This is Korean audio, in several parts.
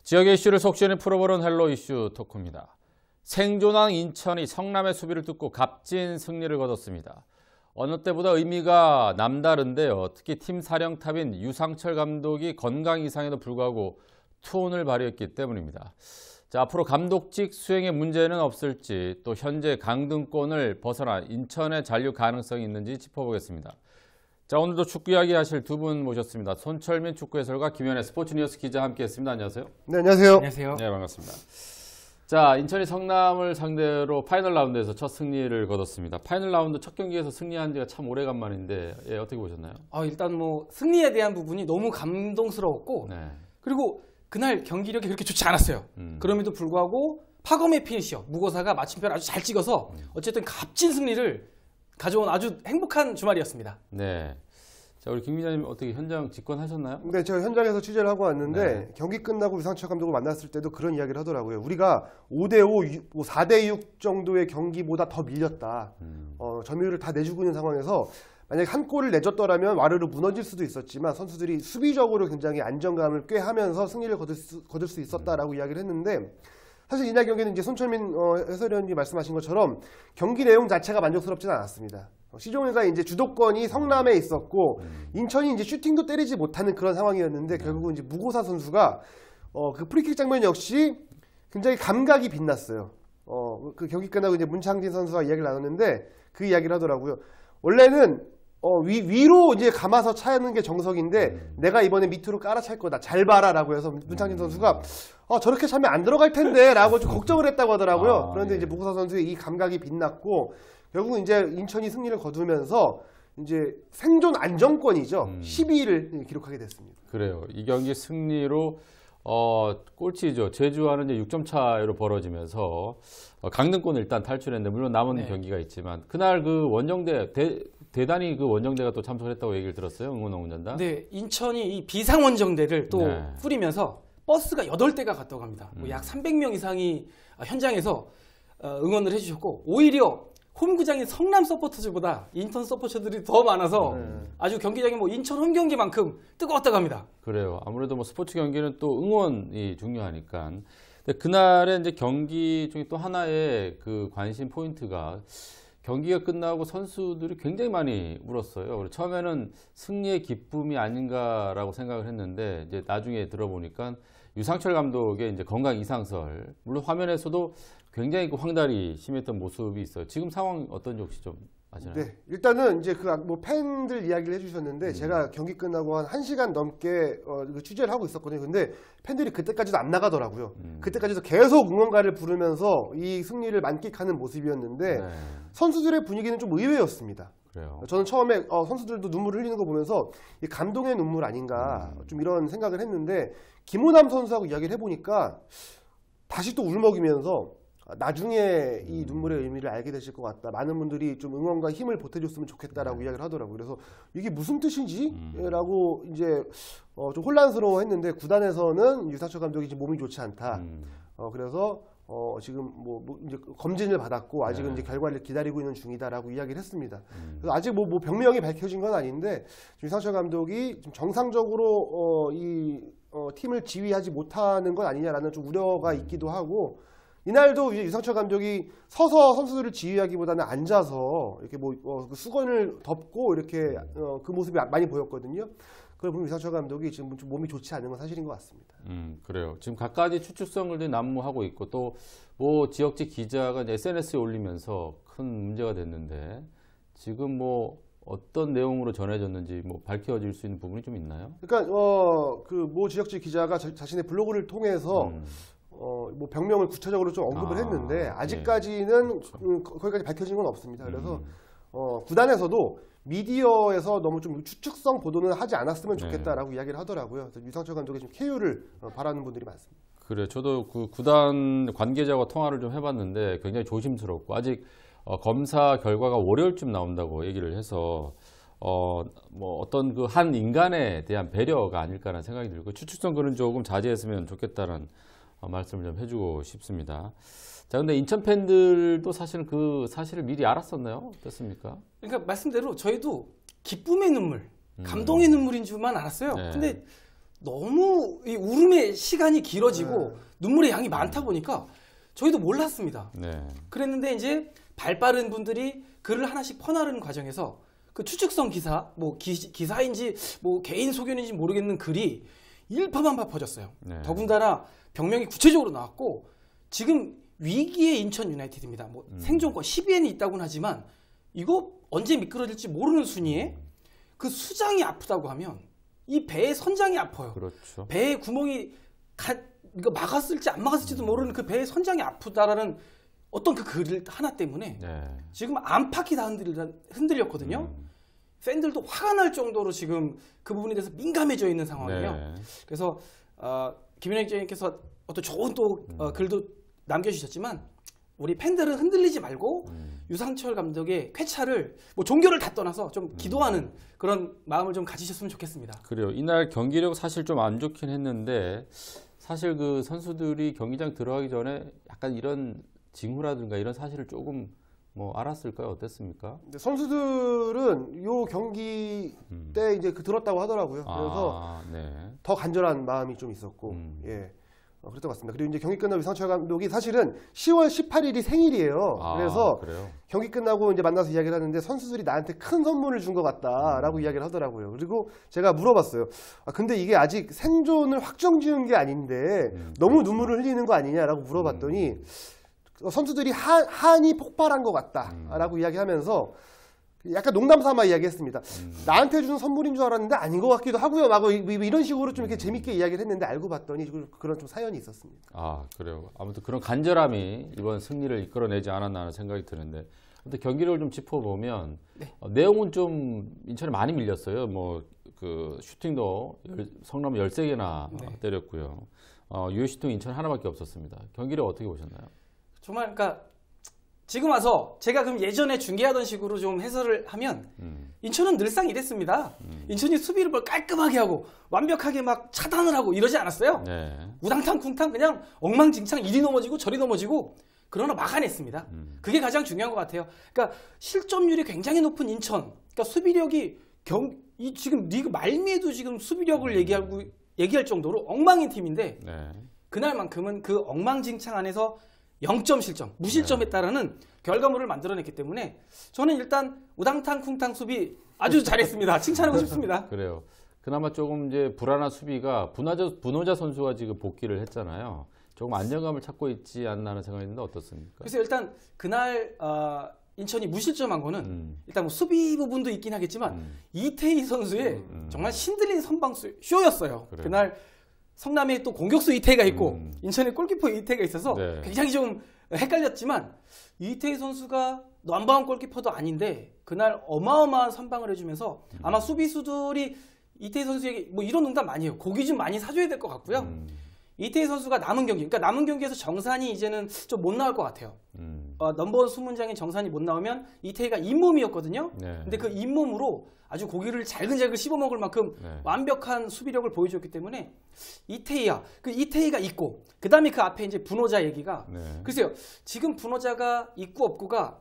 지역의 이슈를 속 시원히 풀어보는 헬로 이슈 토크입니다. 생존한 인천이 성남의 수비를 뚫고 값진 승리를 거뒀습니다. 어느 때보다 의미가 남다른데요. 특히 팀 사령탑인 유상철 감독이 건강 이상에도 불구하고 투혼을 발휘했기 때문입니다. 자, 앞으로 감독직 수행에 문제는 없을지, 또 현재 강등권을 벗어나 인천의 잔류 가능성이 있는지 짚어보겠습니다. 자, 오늘도 축구 이야기 하실 두 분 모셨습니다. 손철민 축구 해설가, 김현애 스포츠뉴스 기자 함께했습니다. 안녕하세요. 네, 안녕하세요. 안녕하세요. 네, 반갑습니다. 자, 인천이 성남을 상대로 파이널 라운드에서 첫 승리를 거뒀습니다. 파이널 라운드 첫 경기에서 승리한 지가 참 오래간만인데, 예, 어떻게 보셨나요? 일단 뭐 승리에 대한 부분이 너무 감동스러웠고, 네. 그리고 그날 경기력이 그렇게 좋지 않았어요. 그럼에도 불구하고 파검의 피니셔 무고사가 마침표를 아주 잘 찍어서 어쨌든 값진 승리를 가져온 아주 행복한 주말이었습니다. 네. 자, 우리 김 기자님 어떻게 현장 직관하셨나요? 네, 제가 현장에서 취재를 하고 왔는데 네. 경기 끝나고 유상철 감독을 만났을 때도 그런 이야기를 하더라고요. 우리가 5대5, 4대6 정도의 경기보다 더 밀렸다. 점유율을 다 내주고 있는 상황에서 만약에 한 골을 내줬더라면 와르르 무너질 수도 있었지만 선수들이 수비적으로 굉장히 안정감을 꾀하면서 승리를 거둘 수 있었다라고 이야기를 했는데, 사실 이날 경기는 이제 손철민 해설위원이 말씀하신 것처럼 경기 내용 자체가 만족스럽지는 않았습니다. 시종일가 이제 주도권이 성남에 있었고 인천이 이제 슈팅도 때리지 못하는 그런 상황이었는데 결국은 이제 무고사 선수가 그 프리킥 장면 역시 굉장히 감각이 빛났어요. 그 경기 끝나고 이제 문창진 선수와 이야기를 나눴는데 그 이야기를 하더라고요. 원래는 위로 이제 감아서 차는 게 정석인데 내가 이번에 밑으로 깔아찰 거다. 잘 봐라라고 해서 문창진 선수가 저렇게 차면 안 들어갈 텐데 라고 좀 걱정을 했다고 하더라고요. 그런데 예. 이제 무고사 선수의 이 감각이 빛났고 결국은 이제 인천이 승리를 거두면서 이제 생존 안정권이죠. 12위를 기록하게 됐습니다. 그래요. 이 경기 승리로 꼴찌죠. 제주와는 이제 6점 차이로 벌어지면서 강등권을 일단 탈출했는데, 물론 남은 네. 경기가 있지만 그날 그 원정대 대단히 그 원정대가 또 참석했다고 얘기를 들었어요. 응원전단. 네, 인천이 이 비상원정대를 또 네. 꾸리면서 버스가 8대가 갔다고 합니다. 약 300명 이상이 현장에서 응원을 해주셨고, 오히려 홈구장인 성남 서포터즈보다 인천 서포터들이 더 많아서 아주 경기장이 뭐 인천 홈 경기만큼 뜨거웠다고 합니다. 그래요. 아무래도 뭐 스포츠 경기는 또 응원이 중요하니까. 근데 그날의 이제 경기 중에 또 하나의 그 관심 포인트가, 경기가 끝나고 선수들이 굉장히 많이 울었어요. 그리고 처음에는 승리의 기쁨이 아닌가라고 생각을 했는데, 이제 나중에 들어보니까 유상철 감독의 이제 건강 이상설, 물론 화면에서도 굉장히 그 황달이 심했던 모습이 있어요. 지금 상황 어떤지 혹시 좀 아시나요? 네, 일단은 이제 그 뭐 팬들 이야기를 해주셨는데 제가 경기 끝나고 한 1시간 넘게 취재를 하고 있었거든요. 근데 팬들이 그때까지도 안 나가더라고요. 그때까지도 계속 응원가를 부르면서 이 승리를 만끽하는 모습이었는데 네. 선수들의 분위기는 좀 의외였습니다. 그래요. 저는 처음에 선수들도 눈물을 흘리는 거 보면서 이 감동의 눈물 아닌가 좀 이런 생각을 했는데, 김호남 선수하고 이야기를 해보니까 다시 또 울먹이면서 나중에 이 눈물의 의미를 알게 되실 것 같다. 많은 분들이 좀 응원과 힘을 보태줬으면 좋겠다라고 이야기를 하더라고요. 그래서 이게 무슨 뜻인지? 라고 이제 좀 혼란스러워했는데, 구단에서는 유상철 감독이 지금 몸이 좋지 않다. 그래서 지금 뭐 이제 검진을 받았고 아직은 이제 결과를 기다리고 있는 중이다라고 이야기를 했습니다. 그래서 아직 뭐 병명이 밝혀진 건 아닌데, 유상철 감독이 좀 정상적으로 팀을 지휘하지 못하는 건 아니냐라는 좀 우려가 있기도 하고, 이날도 이제 유상철 감독이 서서 선수들을 지휘하기보다는 앉아서 이렇게 그 수건을 덮고 이렇게 그 모습이 많이 보였거든요. 그걸 보면 유상철 감독이 지금 좀 몸이 좋지 않은 건 사실인 것 같습니다. 그래요. 지금 갖가지 추측성을 난무하고 있고, 또 뭐 지역지 기자가 이제 SNS에 올리면서 큰 문제가 됐는데, 지금 뭐 어떤 내용으로 전해졌는지 뭐 밝혀질 수 있는 부분이 좀 있나요? 그러니까 그 모 지역지 기자가 자신의 블로그를 통해서 뭐 병명을 구체적으로 좀 언급을 했는데 아직까지는 그렇죠. 거기까지 밝혀진 건 없습니다. 그래서 구단에서도 미디어에서 너무 좀 추측성 보도는 하지 않았으면 좋겠다라고 이야기를 하더라고요. 그래서 유상철 감독의 좀 쾌유를 바라는 분들이 많습니다. 그래, 저도 그 구단 관계자와 통화를 좀 해봤는데 굉장히 조심스럽고, 아직 검사 결과가 월요일쯤 나온다고 얘기를 해서 뭐 어떤 그 한 인간에 대한 배려가 아닐까라는 생각이 들고, 추측성 글은 조금 자제했으면 좋겠다는 말씀을 좀 해주고 싶습니다. 자, 근데 인천 팬들도 사실은 그 사실을 미리 알았었나요? 어떻습니까? 그러니까 말씀대로 저희도 기쁨의 눈물, 감동의 눈물인 줄만 알았어요. 네. 근데 너무 이 울음의 시간이 길어지고 눈물의 양이 많다 보니까 저희도 몰랐습니다. 네. 그랬는데 이제 발 빠른 분들이 글을 하나씩 퍼나르는 과정에서 그 추측성 기사, 뭐 기사인지 뭐 개인 소견인지 모르겠는 글이 일파만파 퍼졌어요. 네. 더군다나 병명이 구체적으로 나왔고 지금 위기의 인천 유나이티드입니다. 뭐 생존권 10위에는 있다고는 하지만 이거 언제 미끄러질지 모르는 순위에 그 수장이 아프다고 하면 이 배의 선장이 아파요. 그렇죠. 배의 구멍이 이거 막았을지 안 막았을지도 모르는 그 배의 선장이 아프다라는 어떤 그 글 하나 때문에 네. 지금 안팎이 다 흔들렸거든요. 팬들도 화가 날 정도로 지금 그 부분에 대해서 민감해져 있는 상황이에요. 네. 그래서 김윤영 기자님께서 어떤 좋은 또 글도 남겨주셨지만 우리 팬들은 흔들리지 말고 유상철 감독의 쾌차를 뭐 종교를 다 떠나서 좀 기도하는 그런 마음을 좀 가지셨으면 좋겠습니다. 그래요. 이날 경기력 사실 좀 안 좋긴 했는데 사실 그 선수들이 경기장 들어가기 전에 약간 이런 징후라든가 이런 사실을 조금 뭐 알았을까요? 어땠습니까? 근데 선수들은 요 경기 때 이제 들었다고 하더라고요. 그래서 네. 더 간절한 마음이 좀 있었고, 예. 그랬던 것 같습니다. 그리고 이제 경기 끝나고 유상철 감독이 사실은 10월 18일이 생일이에요. 그래서 그래요? 경기 끝나고 이제 만나서 이야기를 하는데 선수들이 나한테 큰 선물을 준 것 같다라고 이야기를 하더라고요. 그리고 제가 물어봤어요. 근데 이게 아직 생존을 확정 지은 게 아닌데 너무 눈물을 흘리는 거 아니냐라고 물어봤더니 선수들이 한이 폭발한 것 같다라고 이야기하면서 약간 농담 삼아 이야기했습니다. 나한테 준 선물인 줄 알았는데 아닌 것 같기도 하고요. 막 이런 식으로 좀 이렇게 재밌게 이야기를 했는데 알고 봤더니 그런 좀 사연이 있었습니다. 그래요. 아무튼 그런 간절함이 이번 승리를 이끌어내지 않았나 하는 생각이 드는데, 아무튼 경기를 좀 짚어보면 내용은 좀 인천에 많이 밀렸어요. 뭐 그 슈팅도 성남 13개나 때렸고요. 유효 슈팅 인천 하나밖에 없었습니다. 경기를 어떻게 보셨나요? 정말 그러니까 지금 와서 제가 그럼 예전에 중계하던 식으로 좀 해설을 하면 인천은 늘상 이랬습니다. 인천이 수비를 뭘 깔끔하게 하고 완벽하게 막 차단을 하고 이러지 않았어요. 네. 우당탕 쿵탕 그냥 엉망진창 이리 넘어지고 저리 넘어지고 그러나 막아냈습니다. 그게 가장 중요한 것 같아요. 그러니까 실점률이 굉장히 높은 인천. 그러니까 수비력이 지금 리그 말미에도 지금 수비력을 얘기할 정도로 엉망인 팀인데 그날만큼은 그 엉망진창 안에서 0점 실점, 무실점에 따르는 결과물을 만들어냈기 때문에 저는 일단 우당탕 쿵탕 수비 아주 잘했습니다. 칭찬하고 싶습니다. 그래요. 그나마 조금 이제 불안한 수비가 분호자 선수가 지금 복귀를 했잖아요. 조금 안정감을 찾고 있지 않나 하는 생각이 드는데 어떻습니까? 그래서 일단 그날 인천이 무실점한 거는 일단 뭐 수비 부분도 있긴 하겠지만 이태희 선수의 정말 신들린 선방 쇼였어요. 그래요. 그날 성남에 또 공격수 이태희가 있고 인천에 골키퍼 이태희가 있어서 굉장히 좀 헷갈렸지만 이태희 선수가 넘버원 골키퍼도 아닌데 그날 어마어마한 선방을 해주면서 아마 수비수들이 이태희 선수에게 뭐 이런 농담 많이 해요. 고기 좀 많이 사줘야 될 것 같고요. 이태희 선수가 남은 경기, 그러니까 남은 경기에서 정산이 이제는 좀 못 나올 것 같아요. 넘버원 수문장인 정산이 못 나오면 이태희가 잇몸이었거든요. 근데 그 잇몸으로 아주 고기를 잘근잘근 씹어먹을 만큼 완벽한 수비력을 보여줬기 때문에 이태희야, 그 이태희가 있고 그 다음에 그 앞에 이제 분호자 얘기가 글쎄요. 지금 분호자가 있고 없고가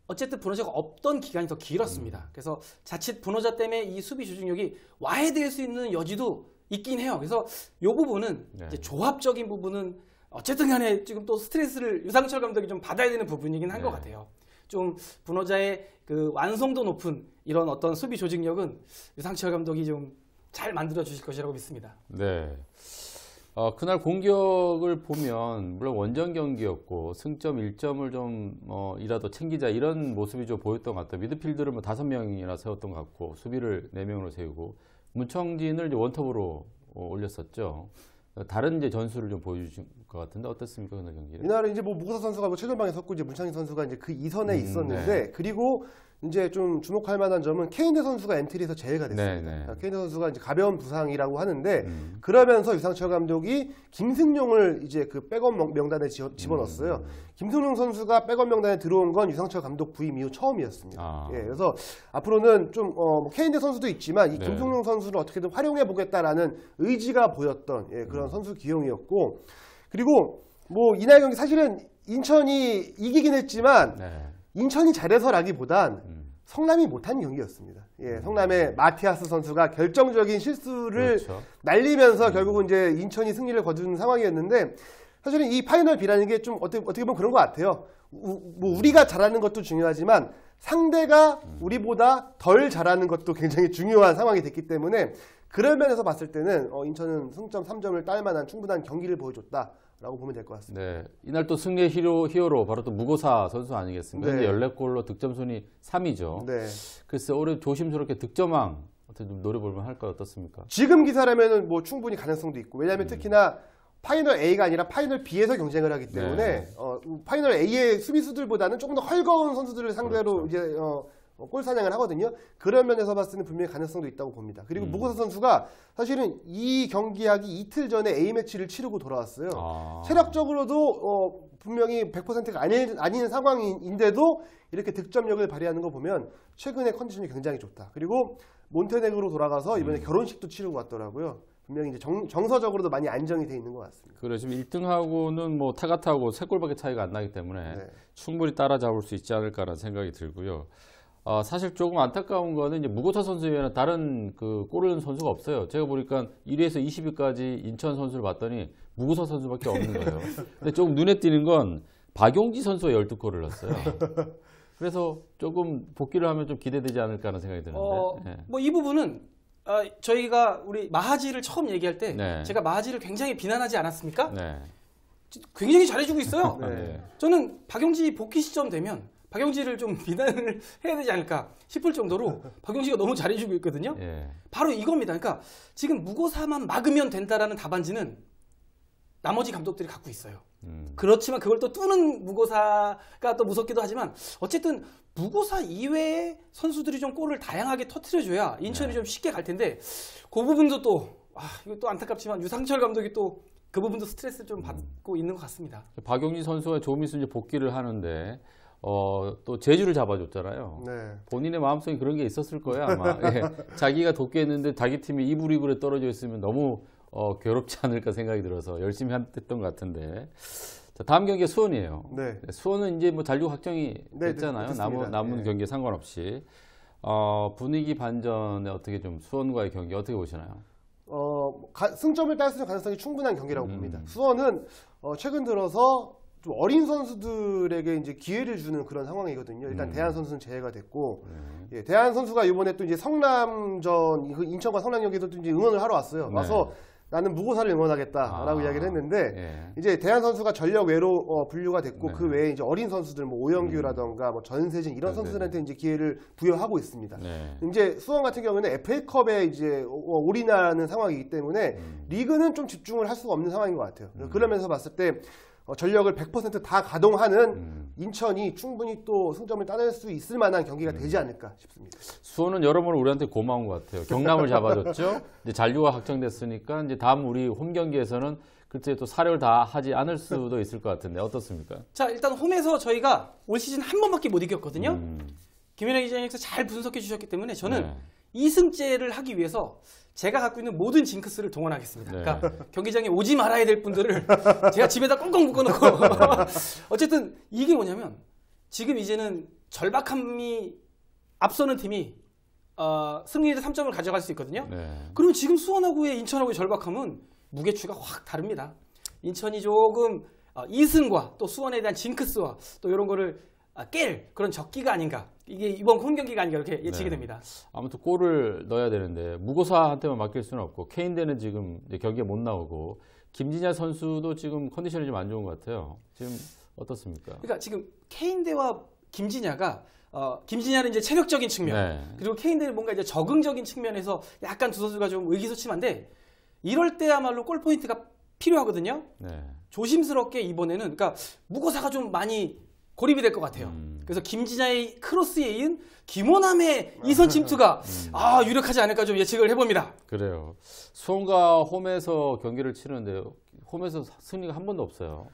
어쨌든 분호자가 없던 기간이 더 길었습니다. 그래서 자칫 분호자 때문에 이 수비 조직력이 와해될 수 있는 여지도 있긴 해요. 그래서 이 부분은 이제 조합적인 부분은 어쨌든 간에 지금 또 스트레스를 유상철 감독이 좀 받아야 되는 부분이긴 한 것 같아요. 좀 분호자의 그 완성도 높은 이런 어떤 수비 조직력은 유상철 감독이 좀 잘 만들어 주실 것이라고 믿습니다. 네. 그날 공격을 보면 물론 원정 경기였고 승점 1점을 좀 이라도 챙기자 이런 모습이 좀 보였던 것 같아요. 미드필드를 뭐 5명이나 세웠던 것 같고 수비를 4명으로 세우고 문청진을 이제 원톱으로 올렸었죠. 다른 이제 전술을 좀 보여주신 것 같은데 어땠습니까 그날 경기를? 이날은 이제 뭐 무구사 선수가 뭐 최전방에 섰고 이제 문창희 선수가 이제 그 이선에 있었는데 그리고 이제 좀 주목할 만한 점은 케인대 선수가 엔트리에서 제외가 됐습니다. 케인대 선수가 이제 가벼운 부상이라고 하는데 그러면서 유상철 감독이 김승용을 이제 그 백업 명단에 집어넣었어요. 김승용 선수가 백업 명단에 들어온 건 유상철 감독 부임 이후 처음이었습니다. 예, 그래서 앞으로는 좀 케인대 선수도 있지만 이 김승용 선수를 어떻게든 활용해 보겠다라는 의지가 보였던 그런 선수 기용이었고 그리고 뭐 이날 경기 사실은 인천이 이기긴 했지만 인천이 잘해서라기보단 성남이 못한 경기였습니다. 예, 성남의 마티아스 선수가 결정적인 실수를 그렇죠. 날리면서 결국은 이제 인천이 승리를 거둔 상황이었는데 사실은 이 파이널 B라는 게 좀 어떻게 보면 그런 것 같아요. 뭐 우리가 잘하는 것도 중요하지만 상대가 우리보다 덜 잘하는 것도 굉장히 중요한 상황이 됐기 때문에 그런 면에서 봤을 때는 인천은 승점 3점을 딸 만한 충분한 경기를 보여줬다라고 보면 될 것 같습니다. 네, 이날 또 승리의 히어로 바로 또 무고사 선수 아니겠습니까? 네. 현재 14골로 득점 순위 3위죠. 네. 글쎄 올해 조심스럽게 득점왕 어떻게 좀 노려볼만 할까요? 어떻습니까? 지금 기사라면은 뭐 충분히 가능성도 있고 왜냐하면 특히나 파이널 A가 아니라 파이널 B에서 경쟁을 하기 때문에 네. 파이널 A의 수비수들보다는 조금 더 헐거운 선수들을 상대로 그렇죠. 이제 골 사냥을 하거든요. 그런 면에서 봤을 때는 분명히 가능성도 있다고 봅니다. 그리고 무고사 선수가 사실은 이 경기하기 이틀 전에 A매치를 치르고 돌아왔어요. 체력적으로도 분명히 100%가 아닌 상황인데도 이렇게 득점력을 발휘하는 거 보면 최근에 컨디션이 굉장히 좋다. 그리고 몬테네그로 돌아가서 이번에 결혼식도 치르고 왔더라고요. 분명히 이제 정서적으로도 많이 안정이 돼 있는 것 같습니다. 그래 지금 1등하고는 뭐 타가타하고 3골밖에 차이가 안 나기 때문에 네. 충분히 따라잡을 수 있지 않을까라는 생각이 들고요. 사실 조금 안타까운 거는 이제 무고사 선수 외에는 다른 그 골을 넣은 선수가 없어요. 제가 보니까 1위에서 20위까지 인천 선수를 봤더니 무고사 선수밖에 없는 거예요. 근데 조금 눈에 띄는 건 박용지 선수가 12골을 넣었어요. 그래서 조금 복귀를 하면 좀 기대되지 않을까 하는 생각이 드는데. 네. 뭐 이 부분은 저희가 우리 마하지를 처음 얘기할 때 네. 제가 마하지를 굉장히 비난하지 않았습니까? 네. 굉장히 잘해주고 있어요. 네. 저는 박용지 복귀 시점 되면 박용지를 좀 비난을 해야 되지 않을까 싶을 정도로 박용지가 너무 잘해주고 있거든요. 예. 바로 이겁니다. 그러니까 지금 무고사만 막으면 된다라는 답안지는 나머지 감독들이 갖고 있어요. 그렇지만 그걸 또 뚫는 무고사가 또 무섭기도 하지만 어쨌든 무고사 이외의 선수들이 좀 골을 다양하게 터트려줘야 인천이 좀 쉽게 갈 텐데 그 부분도 또 이거 또 안타깝지만 유상철 감독이 또 그 부분도 스트레스를 좀 받고 있는 것 같습니다. 박용지 선수와 조민수 이제 복귀를 하는데 또 제주를 잡아줬잖아요. 네. 본인의 마음속에 그런 게 있었을 거예요 아마. 예. 자기가 돕겠는데 자기 팀이 2부 리그에 떨어져 있으면 너무 괴롭지 않을까 생각이 들어서 열심히 했던 것 같은데. 자, 다음 경기가 수원이에요. 네. 수원은 이제 뭐 잔류 확정이 네, 됐잖아요. 됐습니다. 남은 네. 경기에 상관없이. 분위기 반전에 어떻게 좀 수원과의 경기 어떻게 보시나요? 승점을 딸 수 있는 가능성이 충분한 경기라고 봅니다. 수원은 최근 들어서 좀 어린 선수들에게 이제 기회를 주는 그런 상황이거든요. 일단 대한 선수는 제외가 됐고, 예, 대한 선수가 이번에 또 이제 성남전, 인천과 성남 경기도 또 이제 응원을 하러 왔어요. 네. 와서 나는 무고사를 응원하겠다라고 이야기를 했는데, 예. 이제 대한 선수가 전력 외로 분류가 됐고, 네. 그 외에 이제 어린 선수들, 뭐 오영규라던가 뭐 전세진 이런 네, 선수들한테 이제 기회를 부여하고 있습니다. 네. 이제 수원 같은 경우는 FA컵에 이제 올인하는 상황이기 때문에 리그는 좀 집중을 할 수가 없는 상황인 것 같아요. 그러면서 봤을 때 전력을 100%다 가동하는 인천이 충분히 또 승점을 따낼 수 있을 만한 경기가 되지 않을까 싶습니다. 수원은 여러모로 우리한테 고마운 것 같아요. 경남을 잡아줬죠. 이제 잔류가 확정됐으니까 이제 다음 우리 홈 경기에서는 그때 또 사료를 다 하지 않을 수도 있을 것 같은데 어떻습니까? 자, 일단 홈에서 저희가 올 시즌 한 번밖에 못 이겼거든요. 김현애 기자님께서 잘 분석해 주셨기 때문에 저는 네. 2승째를 하기 위해서 제가 갖고 있는 모든 징크스를 동원하겠습니다. 네. 그러니까 경기장에 오지 말아야 될 분들을 제가 집에다 꽁꽁 묶어놓고 어쨌든 이게 뭐냐면 지금 이제는 절박함이 앞서는 팀이 승리의 3점을 가져갈 수 있거든요. 네. 그러면 지금 수원하고의 인천하고의 절박함은 무게추가 확 다릅니다. 인천이 조금 2승과 또 수원에 대한 징크스와 또 이런 거를 깰 그런 적기가 아닌가. 이게 이번 홈 경기가 아닌가 이렇게 예측이 됩니다. 아무튼 골을 넣어야 되는데 무고사한테만 맡길 수는 없고 케인대는 지금 이제 경기에 못 나오고 김진야 선수도 지금 컨디션이 좀 안 좋은 것 같아요. 지금 어떻습니까? 그러니까 지금 케인대와 김진야가 김진야는 이제 체력적인 측면 네. 그리고 케인대는 뭔가 이제 적응적인 측면에서 약간 두 선수가 좀 의기소침한데 이럴 때야말로 골 포인트가 필요하거든요. 네. 조심스럽게 이번에는 그러니까 무고사가 좀 많이 고립이 될 것 같아요. 그래서 김진야의 크로스에 이은 김호남의 이선 침투가 유력하지 않을까 좀 예측을 해봅니다. 그래요. 수원과 홈에서 경기를 치르는데 홈에서 승리가 한 번도 없어요.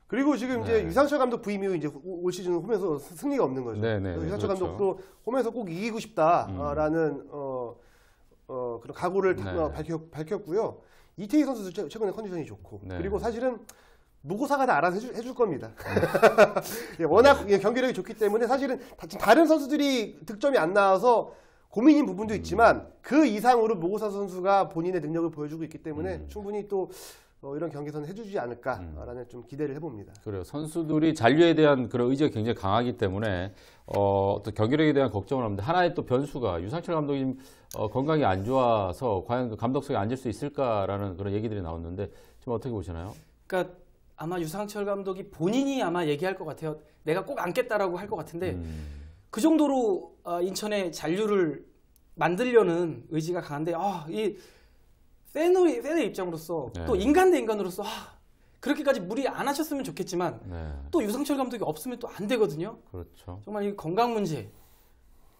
그리고 지금 이제 유상철 감독 부임 이후 이제 올 시즌 홈에서 승리가 없는 거죠. 네네, 유상철 그렇죠. 감독도 홈에서 꼭 이기고 싶다라는 그런 각오를 네. 밝혔고요. 이태희 선수도 최근에 컨디션이 좋고 네. 그리고 사실은 무고사가 다 알아서 해줄 겁니다. 예, 워낙 경기력이 좋기 때문에 사실은 다른 선수들이 득점이 안 나와서 고민인 부분도 있지만 그 이상으로 무고사 선수가 본인의 능력을 보여주고 있기 때문에 충분히 또 이런 경기에서는 해주지 않을까라는 좀 기대를 해봅니다. 그래요. 선수들이 잔류에 대한 그런 의지가 굉장히 강하기 때문에 또 경기력에 대한 걱정을 합니다. 하나의 또 변수가 유상철 감독이 건강이 안 좋아서 과연 그 감독석에 앉을 수 있을까라는 그런 얘기들이 나왔는데 지금 어떻게 보시나요? 그러니까 아마 유상철 감독이 본인이 아마 얘기할 것 같아요. 내가 꼭 앉겠다라고 할 것 같은데 그 정도로 인천의 잔류를 만들려는 의지가 강한데 이 팬의 입장으로서 네. 또 인간 대 인간으로서 그렇게까지 무리 안 하셨으면 좋겠지만 네. 또 유상철 감독이 없으면 또 안 되거든요. 그렇죠. 정말 이 건강 문제,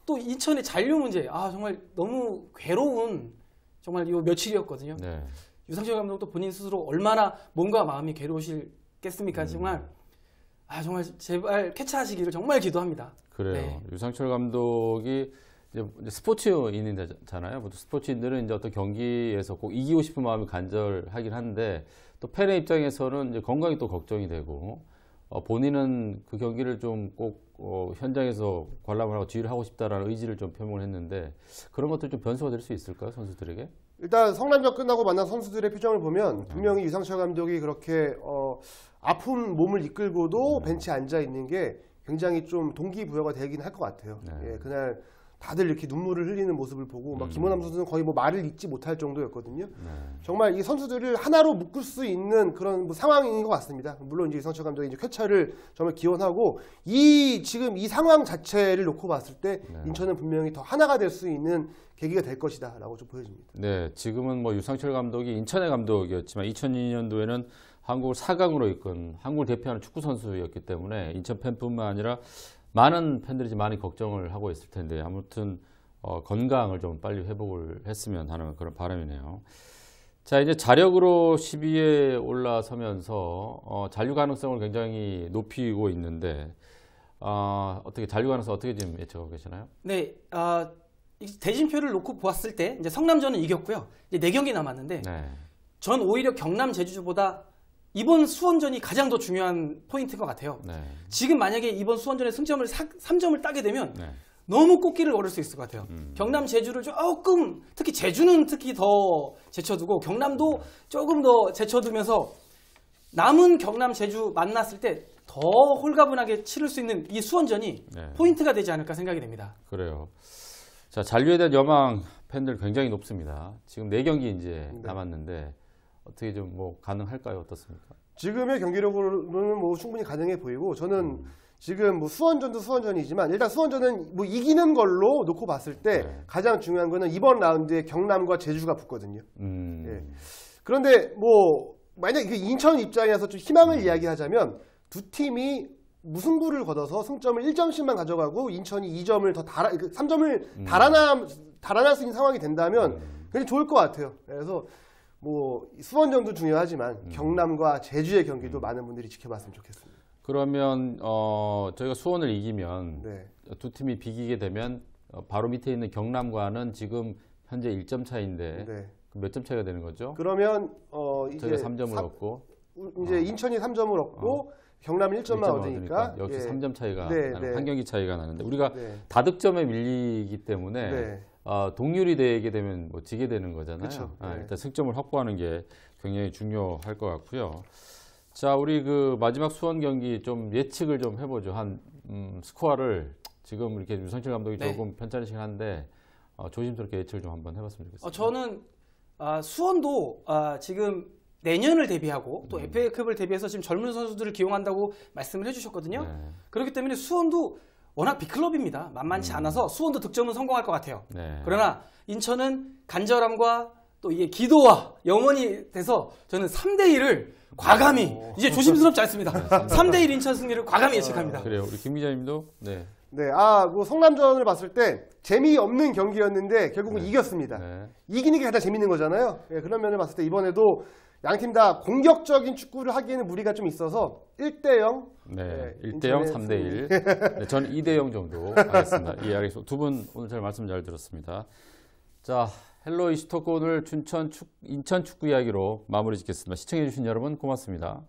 또 인천의 잔류 문제, 정말 너무 괴로운 정말 이 며칠이었거든요. 네. 유상철 감독도 본인 스스로 얼마나 몸과 마음이 괴로우실겠습니까? 정말 제발 캐치하시기를 정말 기도합니다. 그래요. 네. 유상철 감독이 이제 스포츠인이잖아요. 보통 스포츠인들은 이제 어떤 경기에서 꼭 이기고 싶은 마음이 간절하긴 한데 또 팬의 입장에서는 이제 건강이 또 걱정이 되고 본인은 그 경기를 좀 꼭 현장에서 관람을 하고 지휘를 하고 싶다라는 의지를 좀 표명을 했는데 그런 것들 좀 변수가 될 수 있을까요, 선수들에게? 일단 성남전 끝나고 만난 선수들의 표정을 보면 분명히 유상철 감독이 그렇게 아픈 몸을 이끌고도 벤치에 앉아 있는 게 굉장히 좀 동기부여가 되긴 할 것 같아요. 네. 예, 그날 다들 이렇게 눈물을 흘리는 모습을 보고 막 김호남 선수는 거의 뭐 말을 잇지 못할 정도였거든요. 정말 이 선수들을 하나로 묶을 수 있는 그런 상황인 것 같습니다. 물론 이제 유상철 감독이 이제 쾌차를 정말 기원하고 지금 이 상황 자체를 놓고 봤을 때 인천은 분명히 더 하나가 될 수 있는 계기가 될 것이다라고 좀 보여집니다. 네, 지금은 뭐 유상철 감독이 인천의 감독이었지만 2002년도에는 한국을 4강으로 이끈 한국을 대표하는 축구 선수였기 때문에 인천 팬뿐만 아니라 많은 팬들이 많이 걱정을 하고 있을 텐데 아무튼 건강을 좀 빨리 회복을 했으면 하는 그런 바람이네요. 자, 이제 자력으로 10위에 올라서면서 잔류 가능성을 굉장히 높이고 있는데 어떻게 잔류 가능성 어떻게 지금 예측하고 계시나요? 네, 대진표를 놓고 보았을 때 이제 성남전은 이겼고요. 이제 4경기 남았는데 네. 전 오히려 경남 제주보다 이번 수원전이 가장 더 중요한 포인트인 것 같아요. 네. 지금 만약에 이번 수원전에 승점을 3점을 따게 되면 네. 너무 꽃길을 걸을 수 있을 것 같아요. 경남 제주를 조금 특히 제주는 특히 더 제쳐두고 경남도 조금 더 제쳐두면서 남은 경남 제주 만났을 때 더 홀가분하게 치를 수 있는 이 수원전이 네. 포인트가 되지 않을까 생각이 됩니다. 그래요. 자, 잔류에 대한 여망 팬들 굉장히 높습니다. 지금 4경기 이제 남았는데 어떻게 좀 뭐 가능할까요? 어떻습니까? 지금의 경기력으로는 뭐 충분히 가능해 보이고 저는 지금 뭐 수원전도 수원전이지만 일단 수원전은 뭐 이기는 걸로 놓고 봤을 때 가장 중요한 거는 이번 라운드에 경남과 제주가 붙거든요. 예. 그런데 뭐 만약 인천 입장에서 좀 희망을 이야기하자면 두 팀이 무승부를 거둬서 승점을 1점씩만 가져가고 인천이 2점을 더 3점을 달아날 수 있는 상황이 된다면 굉장히 좋을 것 같아요. 그래서 뭐 수원전도 중요하지만 경남과 제주의 경기도 많은 분들이 지켜봤으면 좋겠습니다. 그러면 저희가 수원을 이기면 네. 두 팀이 비기게 되면 바로 밑에 있는 경남과는 지금 현재 1점 차인데 네. 몇 점 차이가 되는 거죠? 그러면 이제 저희가 3점을 얻고 이제 인천이 3점을 얻고 경남이 1점만 얻으니까 역시 3점 차이가 네, 나는, 네. 한 경기 차이가 나는데 우리가 네. 다득점에 밀리기 때문에 네. 동률이 되게 되면 뭐 지게 되는 거잖아요. 그쵸. 네. 일단 승점을 확보하는 게 굉장히 중요할 것 같고요. 자, 우리 그 마지막 수원 경기 좀 예측을 좀 해보죠. 한 스코어를 지금 이렇게 유상철 감독이 네. 조금 편찮으시긴 한데 조심스럽게 예측을 좀 한번 해봤으면 좋겠습니다. 저는 수원도 지금 내년을 대비하고 또 FA컵을 대비해서 지금 젊은 선수들을 기용한다고 말씀을 해주셨거든요. 네. 그렇기 때문에 수원도 워낙 빅클럽입니다. 만만치 않아서 수원도 득점은 성공할 것 같아요. 네. 그러나 인천은 간절함과 또 이게 기도와 영원이 돼서 저는 3대1을 과감히 이제 조심스럽지 않습니다. 3대1 인천 승리를 과감히 예측합니다. 그래요. 우리 김 기자님도 네. 네, 뭐 성남전을 봤을 때 재미없는 경기였는데 결국은 이겼습니다. 네. 이기는 게 가장 재밌는 거잖아요. 예, 그런 면을 봤을 때 이번에도 양 팀 다 공격적인 축구를 하기에는 무리가 좀 있어서 1대0. 네, 네, 1대0, 3대1. 네, 저는 2대0 정도 하겠습니다. 예, 알겠습니다. 두 분 오늘 잘 말씀 잘 들었습니다. 자, 헬로 이슈토크 오늘 인천 축구 이야기로 마무리 짓겠습니다. 시청해주신 여러분 고맙습니다.